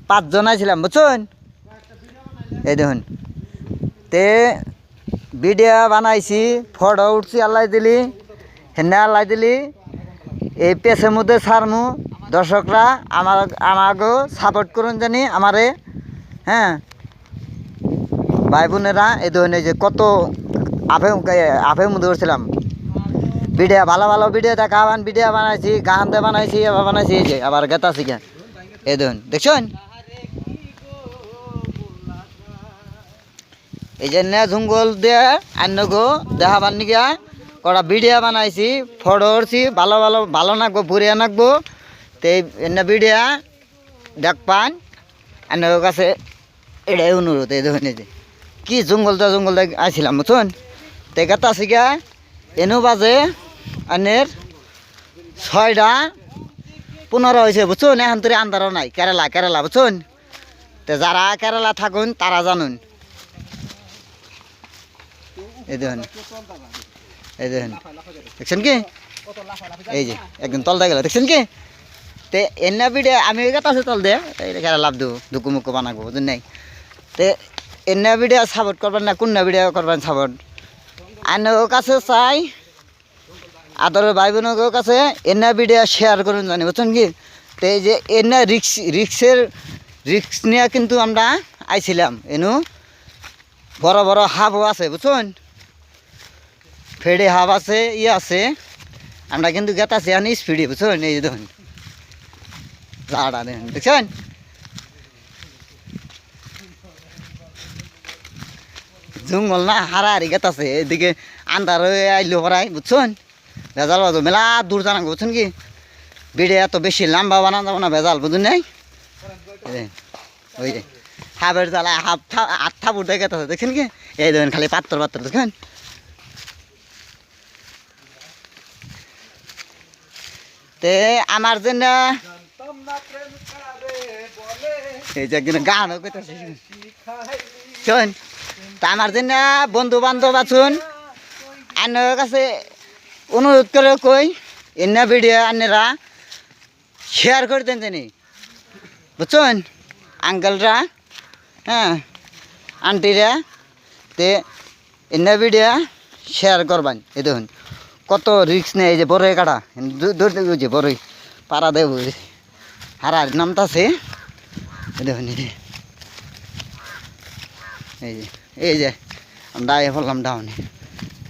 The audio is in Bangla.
5 জন আইছিলাম বুঝছেন এই দেখুন তে ভিডিও বানাইছি ফটো উঠছি আল্লাহ দিলি হেন্না আল্লাহ দিলি এই পেছের মধ্যে ছাড়মু দর্শকরা আমাকে সাপোর্ট করুন জানি আমারে হ্যাঁ ভাই বোনেরা এই ধরনের যে কত আপে মধ্যে করছিলাম ভিডিও ভালো ভালো ভিডিও দেখাবান ভিডিও বানাইছি গান দিয়ে বানাইছি আবার বানাইছি এই যে আবার গেতাছি কে এই দেখুন দেখছেন এই যে নে জঙ্গল দিয়ে আন্নগো দেখাবার নিগা কটা ভিডিও বানাইছি ফটো করছি ভালো ভালো ভালো নাকবো বুড়িয়া নাকবো তো এনে ভিডিও দেখ পান আন্নগোর কাছে এটাই অনুরোধ এই দেখুন এই যে কি জঙ্গল দিয়ে আইছিলাম বুঝুন তো গেতাছি কে এনু বাজে আনের 6:15 হয়েছে বুঝুন এখন তোর আন্দারও নাই কেরালা বুঝুন তো যারা কেরালা থাকুন তারা জানুন এই দেখুন দেখছেন কি এই যে একদম তল দিয়ে গেল দেখছেন কি তে এনে ভিডিও আমি গেতাছি তল দিয়ে কেরালা দুকু মুকু বানাবো বুঝুন নাই তে এনে ভিডিও সাপোর্ট করবেন না কোন ভিডিও করবেন সাপোর্ট আইনের কাছে চাই আদরের ভাই বোনের কাছে এনে ভিডিও শেয়ার করুন জানি বুঝছেন কি তো এই যে এনে রিক্স নিয়ে কিন্তু আমরা আইছিলাম এনু বড় বড় হাফও আছে বুঝছেন ফেডে হাফ আছে আছে আমরা কিন্তু গেতাছি আনি স্পিডে বুঝছেন এই যে দেখুন যাড়া দেখুন দেখছেন জঙ্গল না হারাহারি গেতাছে এদিকে আন্ধার হয়ে আইলো পড়াই বুঝছেন ভেজাল বাজো মেলা দূর জানাবো বুঝছেন কি ভিডিও এত বেশি লম্বা বানানো যাবো না ভেজাল বুঝুন নাই ওই যে হাফের জ্বালায় আটটা ফুটে গেতেছে দেখছেন কি এই দেখেন খালি পাত্তর দেখেন তে আমার জন্য এই যে একদিন গানও করতেছে শোন তা আমার জন্য বন্ধু বান্ধব আছুন আন্নার কাছে অনুরোধ করে কই এনা ভিডিও আন্নারা শেয়ার করে দেন জানি বুঝছেন আঙ্কেলরা হ্যাঁ আন্টিরা তে এনা ভিডিও শেয়ার করবেন এই দেখুন কত রিক্স নেই এই যে বড়ই কাটা ধরতে যে বড়ই পাড়া দেব হারার নামতাছে এই দেখুন এই যে আমরা বললাম ডাউনে